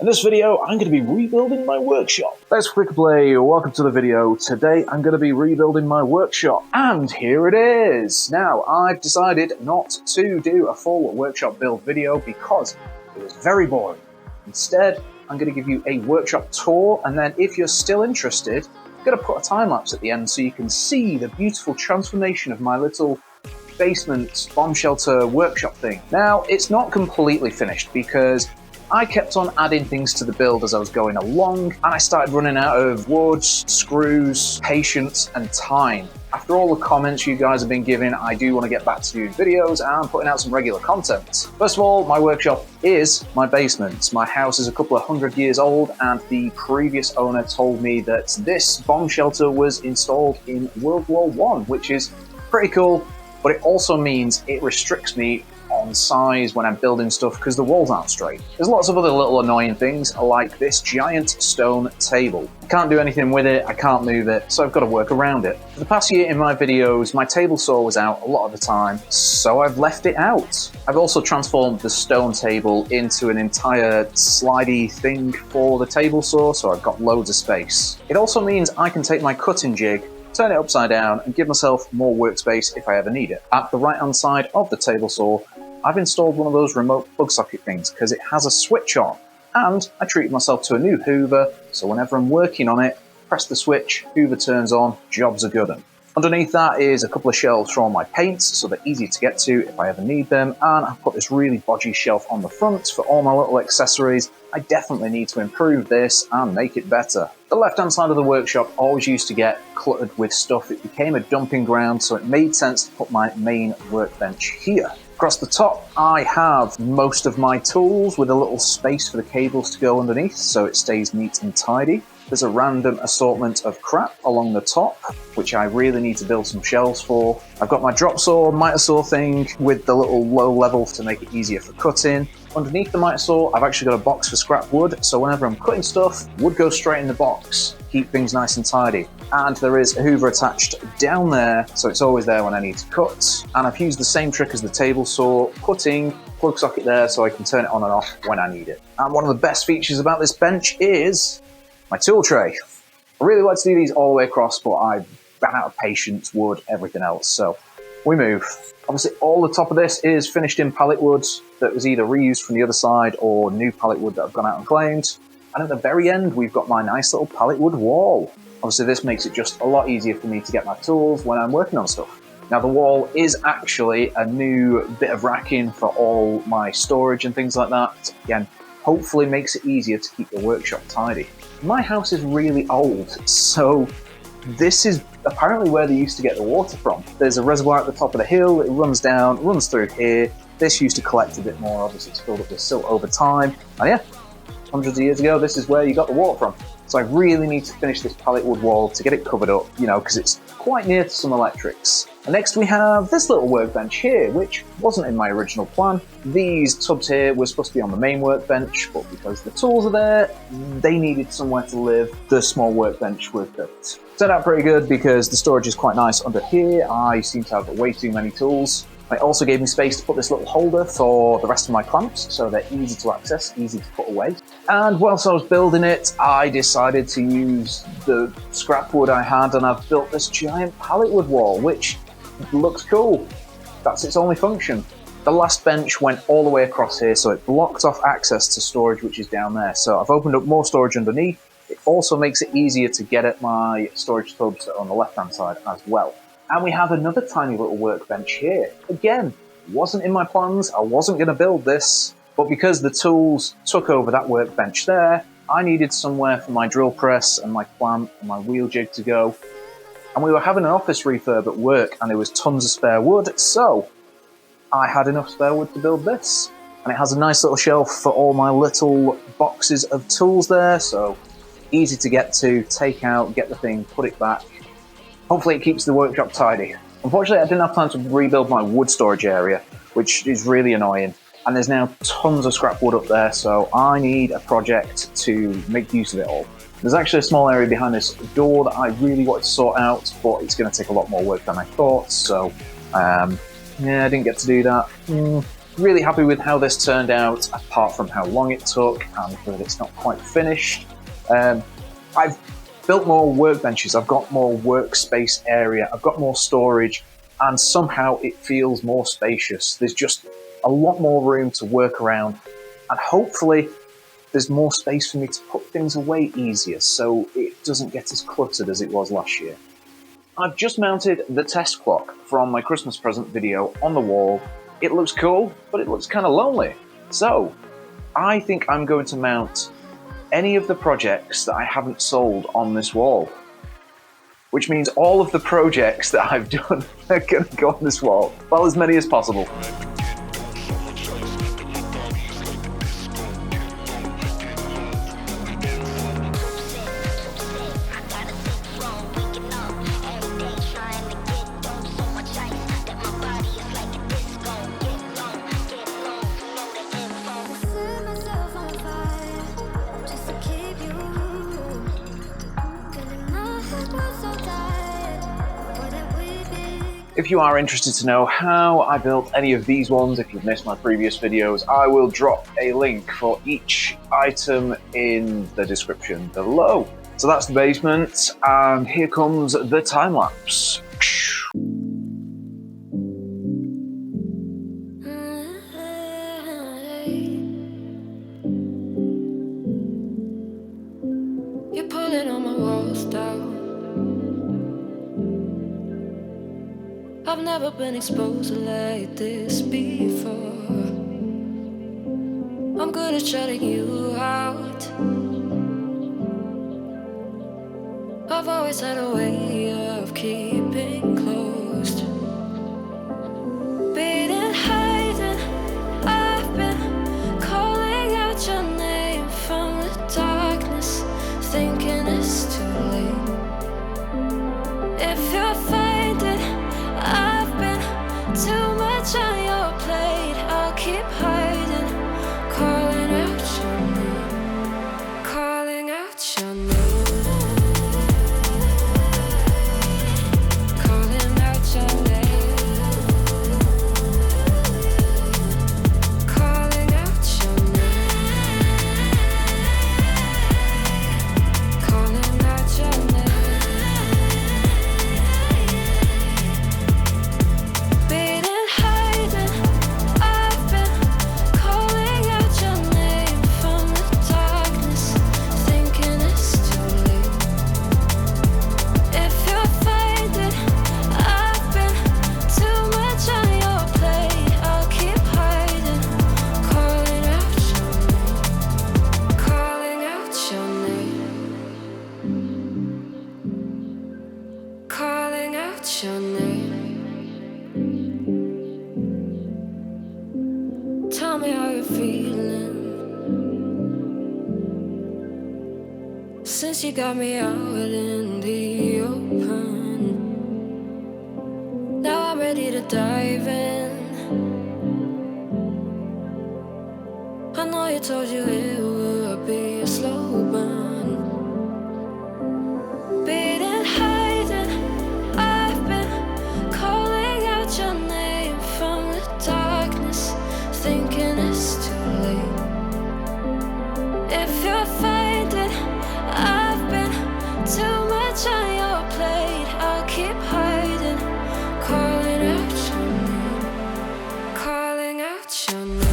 In this video, I'm going to be rebuilding my workshop. Let's click play. Welcome to the video. Today, I'm going to be rebuilding my workshop. And here it is. Now, I've decided not to do a full workshop build video because it was very boring. Instead, I'm going to give you a workshop tour, and then if you're still interested, I'm going to put a time lapse at the end so you can see the beautiful transformation of my little basement bomb shelter workshop thing. Now, it's not completely finished because I kept on adding things to the build as I was going along, and I started running out of wood, screws, patience, and time. After all the comments you guys have been giving, I do want to get back to doing videos and putting out some regular content. First of all, my workshop is my basement. My house is a couple of 100 years old, and the previous owner told me that this bomb shelter was installed in World War I, which is pretty cool, but it also means it restricts me on size when I'm building stuff because the walls aren't straight. There's lots of other little annoying things like this giant stone table. I can't do anything with it, I can't move it, so I've got to work around it. For the past year in my videos, my table saw was out a lot of the time, so I've left it out. I've also transformed the stone table into an entire slidey thing for the table saw, so I've got loads of space. It also means I can take my cutting jig, turn it upside down, and give myself more workspace if I ever need it. At the right hand side of the table saw, I've installed one of those remote plug socket things because it has a switch on, and I treated myself to a new Hoover, so whenever I'm working on it, press the switch, Hoover turns on, jobs are good. Underneath that is a couple of shelves for all my paints, so they're easy to get to if I ever need them, and I've put this really bodgy shelf on the front for all my little accessories. I definitely need to improve this and make it better. The left-hand side of the workshop always used to get cluttered with stuff. It became a dumping ground, so it made sense to put my main workbench here. Across the top, I have most of my tools with a little space for the cables to go underneath, so it stays neat and tidy. There's a random assortment of crap along the top, which I really need to build some shelves for. I've got my drop saw, miter saw thing with the little low level to make it easier for cutting. Underneath the miter saw, I've actually got a box for scrap wood, so whenever I'm cutting stuff, wood goes straight in the box. Keep things nice and tidy. And there is a Hoover attached down there, so it's always there when I need to cut. And I've used the same trick as the table saw, putting plug socket there so I can turn it on and off when I need it. And one of the best features about this bench is my tool tray. I really like to do these all the way across, but I ran out of patience, wood, everything else, so we move. Obviously, all the top of this is finished in pallet wood that was either reused from the other side or new pallet wood that I've gone out and claimed. And at the very end, we've got my nice little pallet wood wall. Obviously, this makes it just a lot easier for me to get my tools when I'm working on stuff. Now, the wall is actually a new bit of racking for all my storage and things like that. Again, hopefully makes it easier to keep the workshop tidy. My house is really old, so this is apparently where they used to get the water from. There's a reservoir at the top of the hill, it runs down, runs through here. This used to collect a bit more, obviously it's filled up with silt over time. And yeah, hundreds of years ago, this is where you got the water from. So I really need to finish this pallet wood wall to get it covered up, you know, because it's quite near to some electrics. And next we have this little workbench here, which wasn't in my original plan. These tubs here were supposed to be on the main workbench, but because the tools are there, they needed somewhere to live. The small workbench was built. Turned out pretty good because the storage is quite nice under here. I seem to have way too many tools. It also gave me space to put this little holder for the rest of my clamps, so they're easy to access, easy to put away. And whilst I was building it, I decided to use the scrap wood I had, and I've built this giant pallet wood wall, which looks cool. That's its only function. The last bench went all the way across here, so it blocked off access to storage, which is down there. So I've opened up more storage underneath. It also makes it easier to get at my storage tubs that are on the left-hand side as well. And we have another tiny little workbench here. Again, wasn't in my plans, I wasn't going to build this, but because the tools took over that workbench there, I needed somewhere for my drill press and my clamp and my wheel jig to go. And we were having an office refurb at work and there was tons of spare wood, so I had enough spare wood to build this. And it has a nice little shelf for all my little boxes of tools there, so easy to get to, take out, get the thing, put it back. Hopefully it keeps the workshop tidy. Unfortunately, I didn't have time to rebuild my wood storage area, which is really annoying. And there's now tons of scrap wood up there, so I need a project to make use of it all. There's actually a small area behind this door that I really want to sort out, but it's going to take a lot more work than I thought, so yeah, I didn't get to do that. Really happy with how this turned out, apart from how long it took and that it's not quite finished. I've built more workbenches, I've got more workspace area, I've got more storage, and somehow it feels more spacious. There's just a lot more room to work around, and hopefully there's more space for me to put things away easier so it doesn't get as cluttered as it was last year. I've just mounted the test clock from my Christmas present video on the wall. It looks cool, but it looks kind of lonely. So I think I'm going to mount any of the projects that I haven't sold on this wall, which means all of the projects that I've done are going to go on this wall. Well, as many as possible. If you are interested to know how I built any of these ones, if you've missed my previous videos, I will drop a link for each item in the description below. So that's the basement, and here comes the time lapse. You're pulling on my walls down. I've never been exposed like this before. I'm good at shutting you out. I've always had a way of keeping closed. Being hiding, I've been calling out your name from the darkness, thinking it's too late. If you're finding I've been too much on your plate, I'll keep hiding, calling out your name, calling out your name. Your name. Tell me how you're feeling since you got me out in the open. Now I'm ready to dive in. I know you told you it would be a slow burn. Thinking it's too late. If you're finding I've been too much on your plate, I'll keep hiding, calling out your name, calling out your name.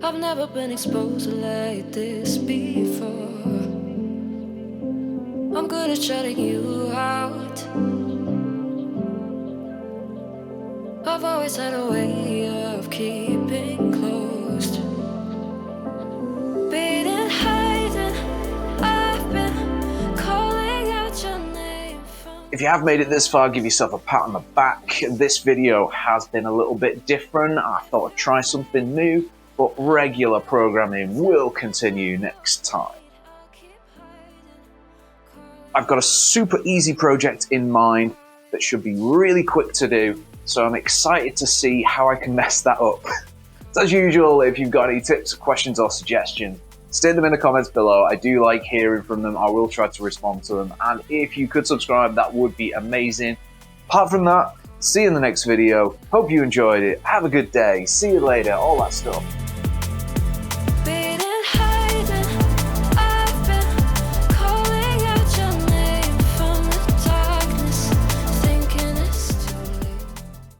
I've never been exposed like this before. I'm good at shutting you out. I've always had a way of keeping closed. Beating, hiding, I've been calling out your name. If you have made it this far, give yourself a pat on the back. This video has been a little bit different. I thought I'd try something new, but regular programming will continue next time. I've got a super easy project in mind that should be really quick to do, so I'm excited to see how I can mess that up. So as usual, if you've got any tips, questions or suggestions, state them in the comments below. I do like hearing from them. I will try to respond to them, and if you could subscribe, that would be amazing. Apart from that, see you in the next video. Hope you enjoyed it. Have a good day. See you later. All that stuff.